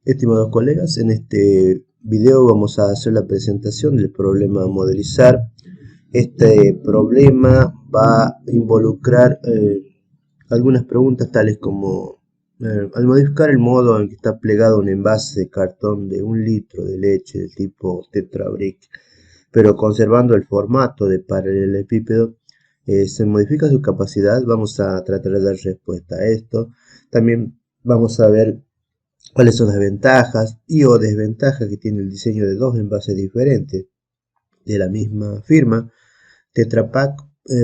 Estimados colegas, en este video vamos a hacer la presentación del problema a modelizar. Este problema va a involucrar algunas preguntas tales como al modificar el modo en que está plegado un envase de cartón de 1 litro de leche del tipo Tetra Brick, pero conservando el formato de paralelepípedo, se modifica su capacidad. Vamos a tratar de dar respuesta a esto. También vamos a ver cuáles son las ventajas y o desventajas que tiene el diseño de dos envases diferentes de la misma firma, Tetra Pak,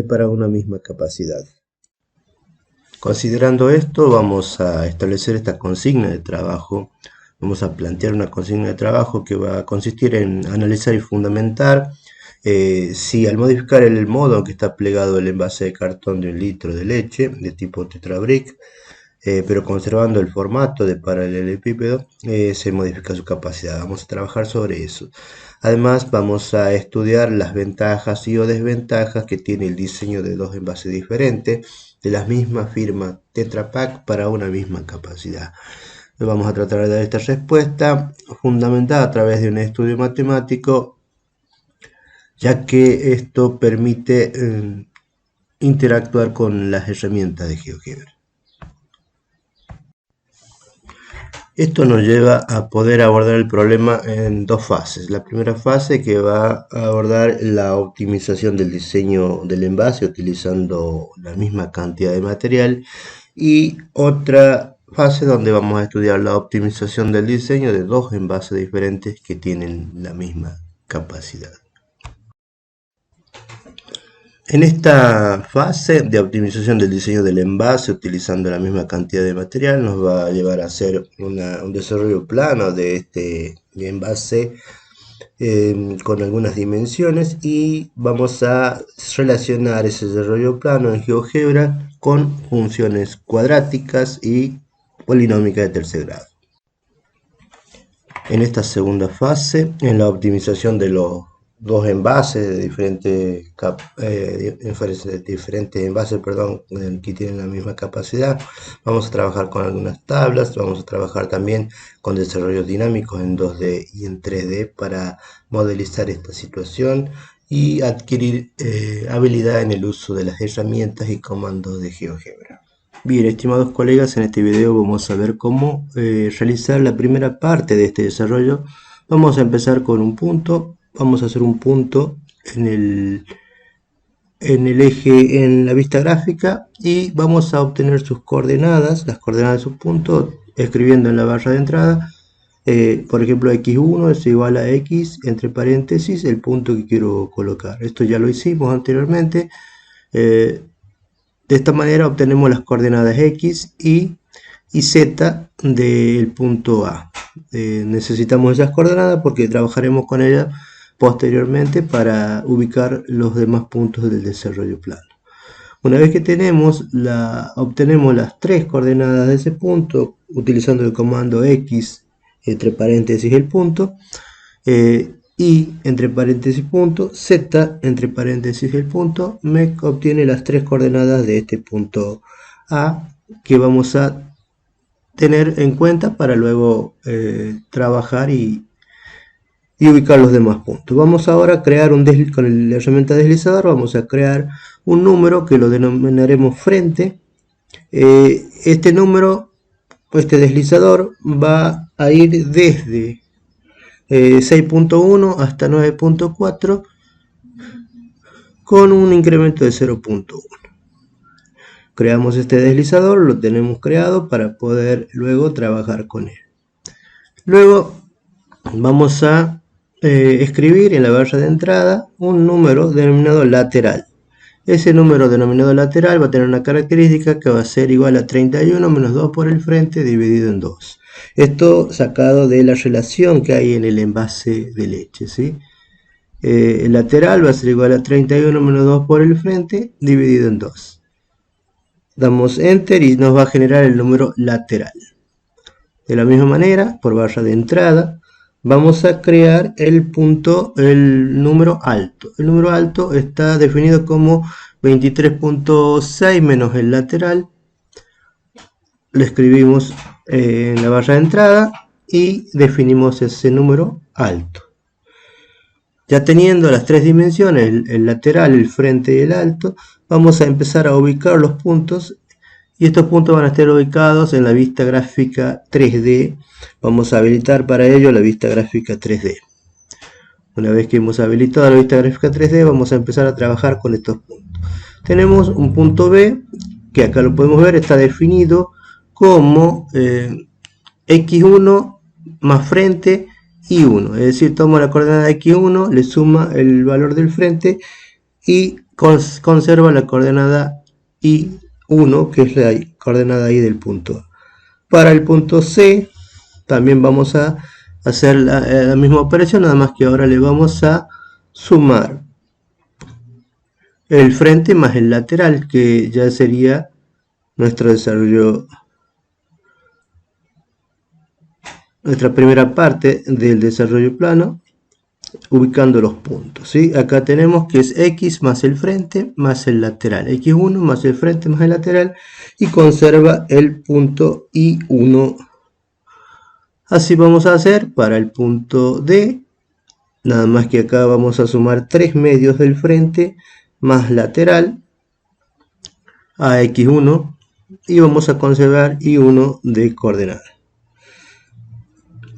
para una misma capacidad. Considerando esto, vamos a establecer esta consigna de trabajo. Vamos a plantear una consigna de trabajo que va a consistir en analizar y fundamentar si al modificar el modo en que está plegado el envase de cartón de 1 litro de leche de tipo Tetra Brick, pero conservando el formato de paralelepípedo, se modifica su capacidad. Vamos a trabajar sobre eso. Además, vamos a estudiar las ventajas y o desventajas que tiene el diseño de dos envases diferentes de la misma firma Tetra Pak para una misma capacidad. Vamos a tratar de dar esta respuesta fundamentada a través de un estudio matemático, ya que esto permite interactuar con las herramientas de GeoGebra. Esto nos lleva a poder abordar el problema en dos fases. La primera fase, que va a abordar la optimización del diseño del envase utilizando la misma cantidad de material, y otra fase donde vamos a estudiar la optimización del diseño de dos envases diferentes que tienen la misma capacidad. En esta fase de optimización del diseño del envase utilizando la misma cantidad de material, nos va a llevar a hacer un desarrollo plano de este envase con algunas dimensiones, y vamos a relacionar ese desarrollo plano en GeoGebra con funciones cuadráticas y polinómicas de tercer grado. En esta segunda fase, en la optimización de los dos envases de diferentes envases, que tienen la misma capacidad, vamos a trabajar con algunas tablas. Vamos a trabajar también con desarrollos dinámicos en 2D y en 3D para modelizar esta situación y adquirir habilidad en el uso de las herramientas y comandos de GeoGebra. Bien, estimados colegas, en este video vamos a ver cómo realizar la primera parte de este desarrollo. Vamos a empezar con un punto. Vamos a hacer un punto en el eje, en la vista gráfica, y vamos a obtener sus coordenadas, las coordenadas de su punto, escribiendo en la barra de entrada, por ejemplo, x1 es igual a x, entre paréntesis, el punto que quiero colocar. Esto ya lo hicimos anteriormente. De esta manera obtenemos las coordenadas x, y z del punto A. Necesitamos esas coordenadas porque trabajaremos con ellas posteriormente para ubicar los demás puntos del desarrollo plano. Una vez que obtenemos las tres coordenadas de ese punto utilizando el comando x entre paréntesis el punto, y entre paréntesis punto, z entre paréntesis el punto, me obtiene las tres coordenadas de este punto A, que vamos a tener en cuenta para luego trabajar y ubicar los demás puntos. Vamos ahora a crear con la herramienta deslizador, vamos a crear un número que lo denominaremos frente. Este número, este deslizador, va a ir desde 6.1 hasta 9.4 con un incremento de 0.1. Creamos este deslizador, lo tenemos creado para poder luego trabajar con él. Luego vamos a escribir en la barra de entrada un número denominado lateral. Ese número denominado lateral va a tener una característica que va a ser igual a 31 menos 2 por el frente dividido en 2. Esto sacado de la relación que hay en el envase de leche, ¿sí? El lateral va a ser igual a 31 menos 2 por el frente dividido en 2. Damos enter y nos va a generar el número lateral. De la misma manera, por barra de entrada, vamos a crear el número alto. El número alto está definido como 23.6 menos el lateral. Lo escribimos en la barra de entrada y definimos ese número alto. Ya teniendo las tres dimensiones, el lateral, el frente y el alto, vamos a empezar a ubicar los puntos, y estos puntos van a estar ubicados en la vista gráfica 3D. Vamos a habilitar para ello la vista gráfica 3D. Una vez que hemos habilitado la vista gráfica 3D, vamos a empezar a trabajar con estos puntos. Tenemos un punto B, que acá lo podemos ver, está definido como x1 más frente y1. Es decir, tomo la coordenada x1, le suma el valor del frente y conserva la coordenada y1, que es la coordenada y del punto A. Para el punto C también vamos a hacer la misma operación, nada más que ahora le vamos a sumar el frente más el lateral, que ya sería nuestro desarrollo, nuestra primera parte del desarrollo plano, ubicando los puntos, ¿sí? Acá tenemos que es x más el frente más el lateral, x1 más el frente más el lateral, y conserva el punto I1. Así vamos a hacer para el punto D, nada más que acá vamos a sumar 3 medios del frente más lateral a x1 y vamos a conservar I1 de coordenada.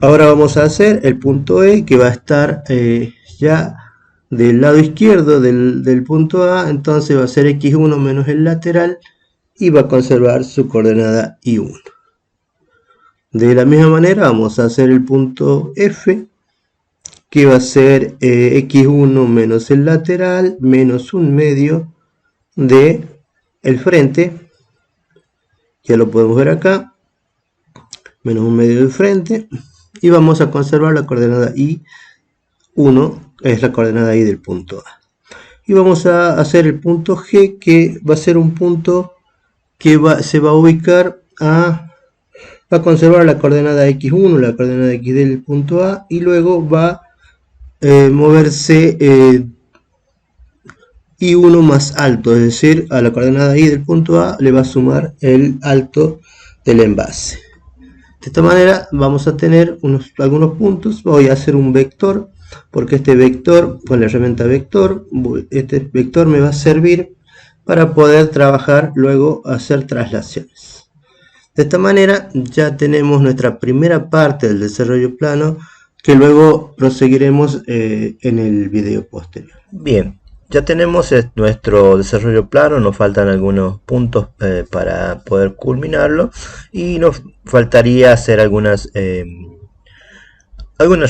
Ahora vamos a hacer el punto E, que va a estar ya del lado izquierdo del punto A, entonces va a ser x1 menos el lateral y va a conservar su coordenada I1. De la misma manera vamos a hacer el punto F, que va a ser x1 menos el lateral menos un medio de el frente, ya lo podemos ver acá, menos un medio del frente, y vamos a conservar la coordenada I1, es la coordenada I del punto A. Y vamos a hacer el punto G, que va a ser un punto que se va a ubicar va a conservar la coordenada x1, la coordenada x del punto A, y luego va a moverse I1 más alto, es decir, a la coordenada y del punto A le va a sumar el alto del envase. De esta manera vamos a tener algunos puntos. Voy a hacer un vector, porque este vector, con la herramienta vector, este vector me va a servir para poder trabajar luego, hacer traslaciones. De esta manera ya tenemos nuestra primera parte del desarrollo plano, que luego proseguiremos en el video posterior. Bien, ya tenemos nuestro desarrollo plano, nos faltan algunos puntos para poder culminarlo, y nos faltaría hacer algunas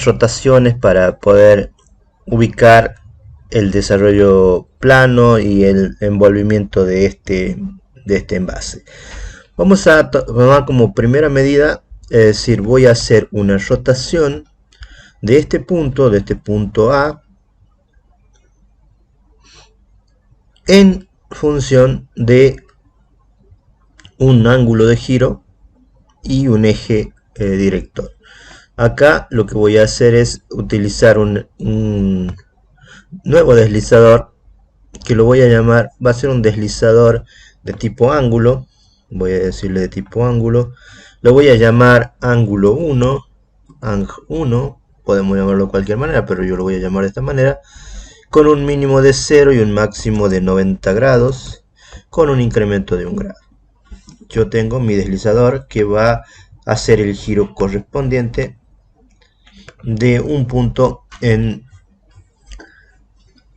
rotaciones para poder ubicar el desarrollo plano y el envolvimiento de este envase. Vamos a tomar como primera medida, es decir, voy a hacer una rotación de este punto A, en función de un ángulo de giro y un eje director. Acá lo que voy a hacer es utilizar un nuevo deslizador, que lo voy a llamar, va a ser un deslizador de tipo ángulo. Voy a decirle de tipo ángulo, lo voy a llamar ángulo 1, ang1, podemos llamarlo de cualquier manera, pero yo lo voy a llamar de esta manera, con un mínimo de 0 y un máximo de 90 grados, con un incremento de 1 grado. Yo tengo mi deslizador que va a hacer el giro correspondiente de un punto en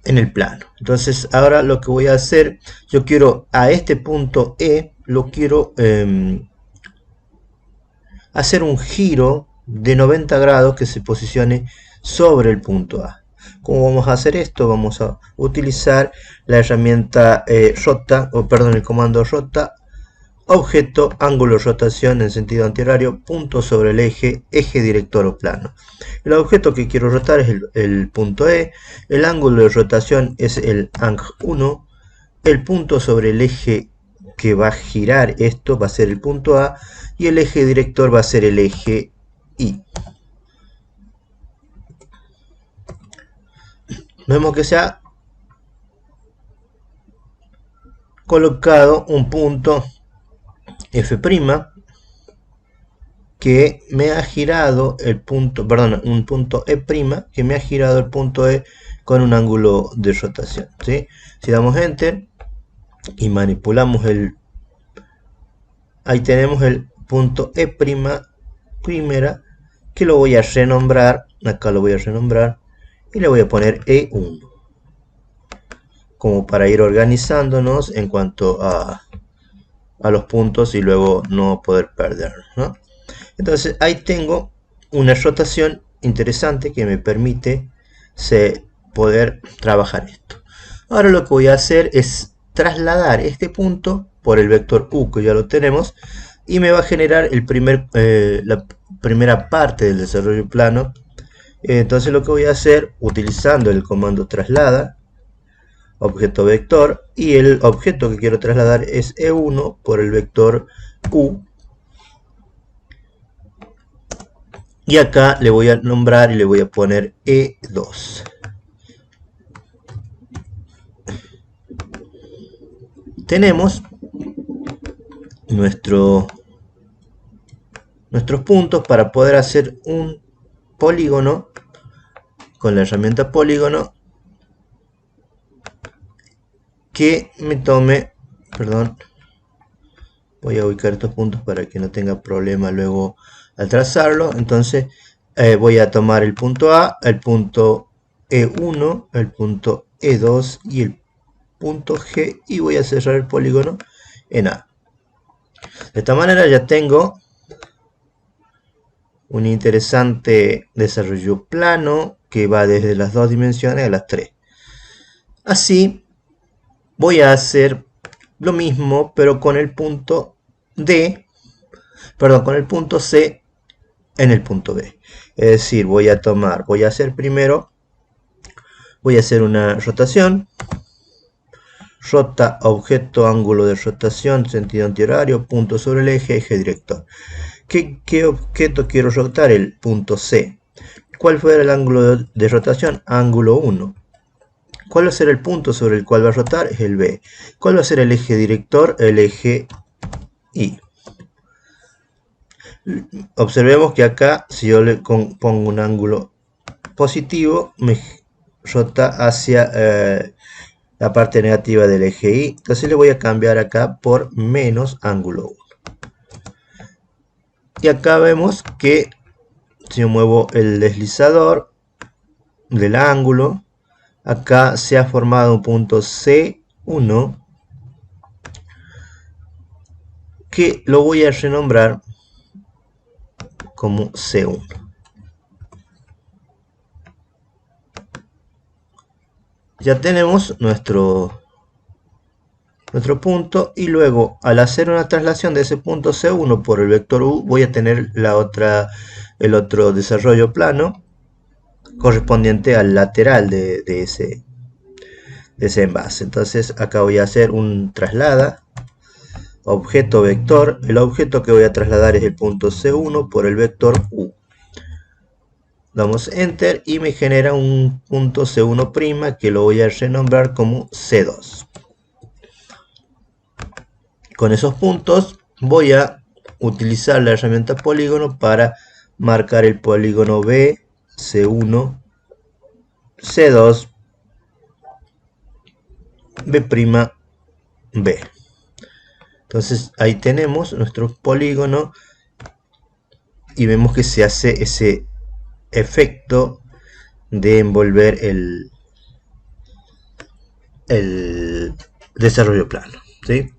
el plano. Entonces ahora lo que voy a hacer, yo quiero a este punto E, lo quiero hacer un giro de 90 grados que se posicione sobre el punto A. ¿Cómo vamos a hacer esto? Vamos a utilizar la herramienta el comando rota, objeto, ángulo de rotación en sentido antihorario, punto sobre el eje, eje director o plano. El objeto que quiero rotar es el punto E, el ángulo de rotación es el ang1, el punto sobre el eje que va a girar esto va a ser el punto A, y el eje director va a ser el eje I. Vemos que se ha colocado un punto F', que me ha girado el punto, perdón, un punto E' que me ha girado el punto E con un ángulo de rotación, ¿sí? Si damos Enter y manipulamos ahí tenemos el punto E' primera, que lo voy a renombrar, acá lo voy a renombrar y le voy a poner E1, como para ir organizándonos en cuanto a los puntos y luego no poder perderlos, ¿no? Entonces ahí tengo una rotación interesante que me permite poder trabajar esto. Ahora lo que voy a hacer es trasladar este punto por el vector U, que ya lo tenemos, y me va a generar la primera parte del desarrollo plano. Entonces lo que voy a hacer, utilizando el comando traslada, objeto vector, y el objeto que quiero trasladar es E1 por el vector U, y acá le voy a nombrar y le voy a poner E2. Tenemos nuestros puntos para poder hacer un polígono con la herramienta polígono que me tome, perdón, voy a ubicar estos puntos para que no tenga problema luego al trazarlo. Entonces voy a tomar el punto A, el punto E1, el punto E2 y el punto G, y voy a cerrar el polígono en A. De esta manera ya tengo un interesante desarrollo plano que va desde las 2 dimensiones a las 3. Así voy a hacer lo mismo, pero con el punto con el punto C en el punto B. Es decir, voy a hacer una rotación, rota objeto, ángulo de rotación, sentido antihorario, punto sobre el eje, eje director. ¿Qué objeto quiero rotar? El punto C. ¿Cuál fue el ángulo de rotación? Ángulo 1. ¿Cuál va a ser el punto sobre el cual va a rotar? Es el B. ¿Cuál va a ser el eje director? El eje Y. Observemos que acá, si yo le pongo un ángulo positivo, me rota hacia la parte negativa del eje Y. Entonces le voy a cambiar acá por menos ángulo 1. Y acá vemos que si yo muevo el deslizador del ángulo, acá se ha formado un punto C1 que lo voy a renombrar como C1. Ya tenemos nuestro punto, y luego al hacer una traslación de ese punto C1 por el vector U voy a tener el otro desarrollo plano correspondiente al lateral de ese envase. Entonces acá voy a hacer un traslada objeto vector. El objeto que voy a trasladar es el punto C1 por el vector U. Damos Enter y me genera un punto C1' que lo voy a renombrar como C2. Con esos puntos voy a utilizar la herramienta polígono para marcar el polígono B, C1, C2, B', B. Entonces ahí tenemos nuestro polígono y vemos que se hace ese efecto de envolver el desarrollo plano, ¿sí?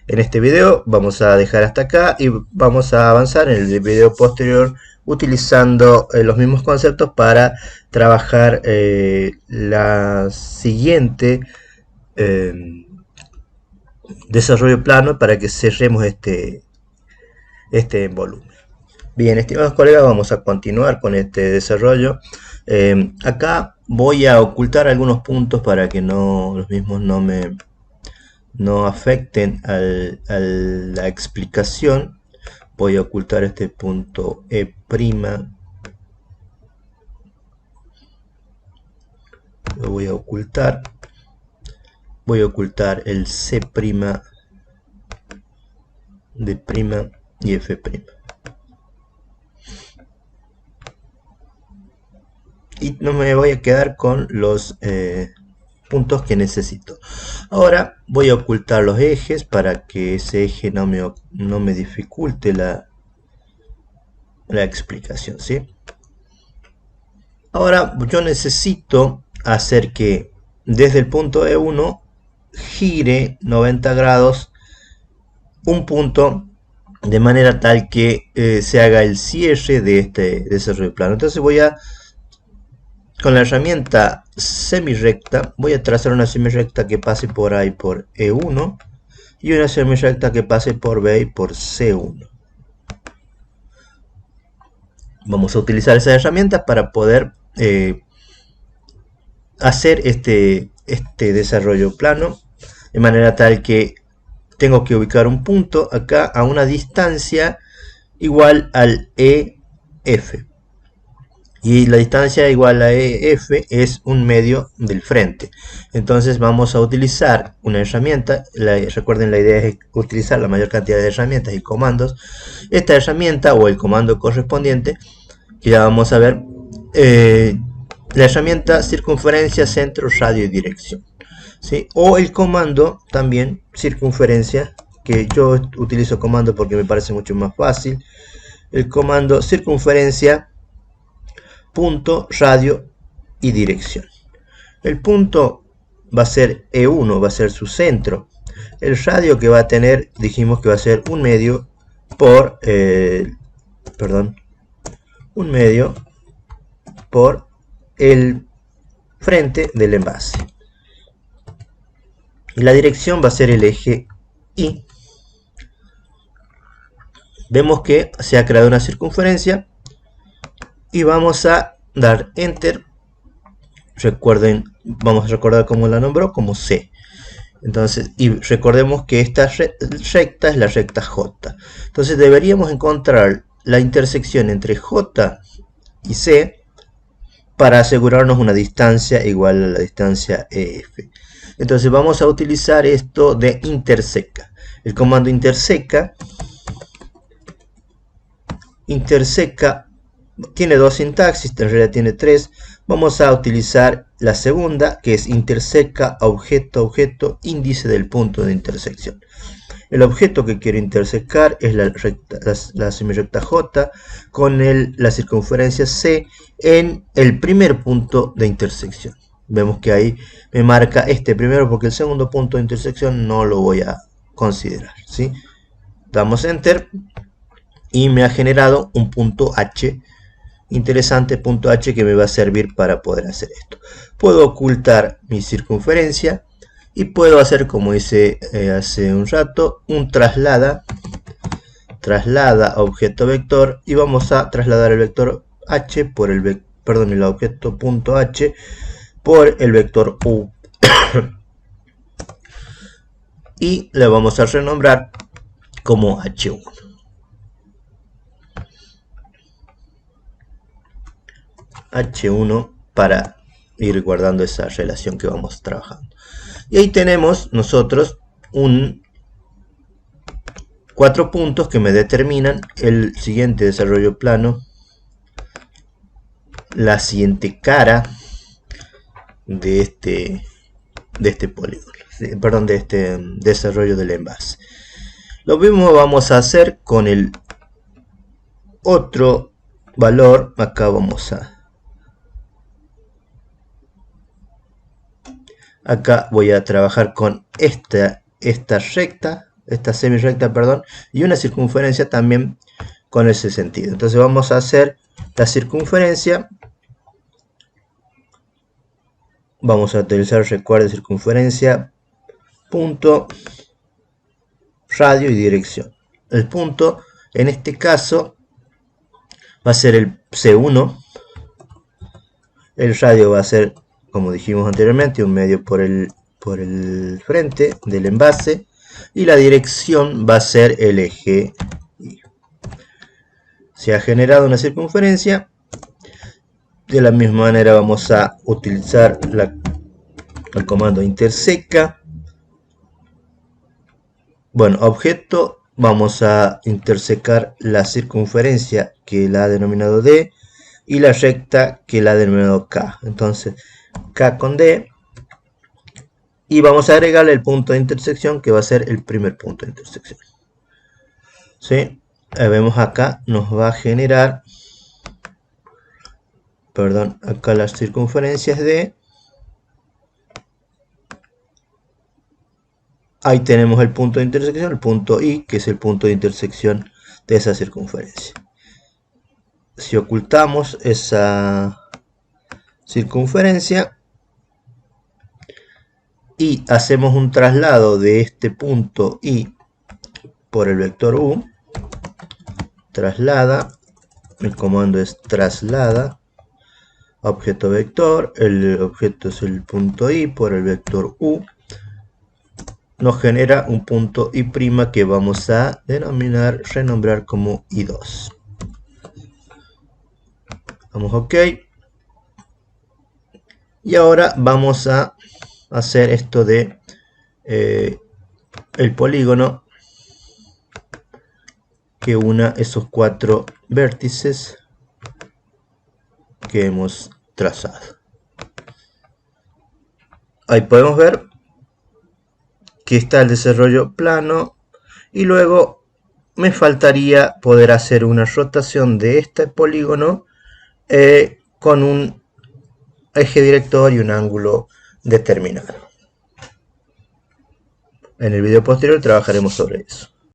En este video vamos a dejar hasta acá y vamos a avanzar en el video posterior utilizando los mismos conceptos para trabajar la siguiente desarrollo plano para que cerremos este volumen. Bien, estimados colegas, vamos a continuar con este desarrollo. Acá voy a ocultar algunos puntos para que los mismos no afecten a la explicación. Voy a ocultar este punto E'. Lo voy a ocultar. Voy a ocultar el C', D' y F'. y no me voy a quedar con los puntos que necesito. Ahora voy a ocultar los ejes para que ese eje no me dificulte la explicación, ¿sí? Ahora yo necesito hacer que desde el punto E1 gire 90 grados un punto de manera tal que se haga el cierre de este desarrollo plano. Entonces voy a, con la herramienta semirecta, voy a trazar una semirecta que pase por A y por E1 y una semirecta que pase por B y por C1. Vamos a utilizar esa herramienta para poder hacer este desarrollo plano de manera tal que tengo que ubicar un punto acá a una distancia igual al EF, y la distancia igual a EF es un medio del frente. Entonces vamos a utilizar una herramienta, recuerden, la idea es utilizar la mayor cantidad de herramientas y comandos. Esta herramienta o el comando correspondiente, que ya vamos a ver, la herramienta circunferencia, centro, radio y dirección, ¿sí? O el comando también circunferencia, que yo utilizo comando porque me parece mucho más fácil. El comando circunferencia, punto, radio y dirección. El punto va a ser E1, va a ser su centro. El radio que va a tener, dijimos que va a ser un medio por un medio por el frente del envase. Y la dirección va a ser el eje Y. Vemos que se ha creado una circunferencia y vamos a dar enter. Recuerden, vamos a recordar cómo la nombró, como C. Entonces, y recordemos que esta recta es la recta J. Entonces deberíamos encontrar la intersección entre J y C para asegurarnos una distancia igual a la distancia EF. Entonces vamos a utilizar esto de interseca. El comando interseca tiene dos sintaxis, en realidad tiene tres. Vamos a utilizar la segunda, que es interseca objeto, índice del punto de intersección. El objeto que quiero intersecar es la semirecta J con la circunferencia C en el primer punto de intersección. Vemos que ahí me marca este primero porque el segundo punto de intersección no lo voy a considerar, ¿sí? Damos enter y me ha generado un punto H, interesante punto H, que me va a servir para poder hacer esto. Puedo ocultar mi circunferencia y puedo hacer, como hice hace un rato, un traslada objeto vector, y vamos a trasladar el vector H por el objeto punto H por el vector U y le vamos a renombrar como H1. H1 para ir guardando esa relación que vamos trabajando. Y ahí tenemos nosotros 4 puntos que me determinan el siguiente desarrollo plano, la siguiente cara de este polígono, perdón, de este desarrollo del envase. Lo mismo vamos a hacer con el otro valor. Acá acá voy a trabajar con esta semirecta, perdón, y una circunferencia también con ese sentido. Entonces vamos a hacer la circunferencia. Vamos a utilizar, recuerden, circunferencia, punto, radio y dirección. El punto en este caso va a ser el C1. El radio va a ser, como dijimos anteriormente, un medio por el frente del envase, y la dirección va a ser el eje Y. Se ha generado una circunferencia. De la misma manera vamos a utilizar el comando interseca. Bueno, objeto, vamos a intersecar la circunferencia que la ha denominado D y la recta que la ha denominado K. Entonces, K con D. Y vamos a agregarle el punto de intersección, que va a ser el primer punto de intersección. ¿Sí? Vemos acá, nos va a generar, perdón, acá las circunferencias de... Ahí tenemos el punto de intersección, el punto I, que es el punto de intersección de esa circunferencia. Si ocultamos esa circunferencia y hacemos un traslado de este punto I por el vector U, traslada, el comando es traslada, objeto vector, el objeto es el punto I por el vector U, nos genera un punto I' que vamos a renombrar como I2. Vamos OK. Y ahora vamos a hacer esto de el polígono que una esos 4 vértices que hemos trazado. Ahí podemos ver que está el desarrollo plano y luego me faltaría poder hacer una rotación de este polígono con un eje director y un ángulo determinado. En el video posterior trabajaremos sobre eso.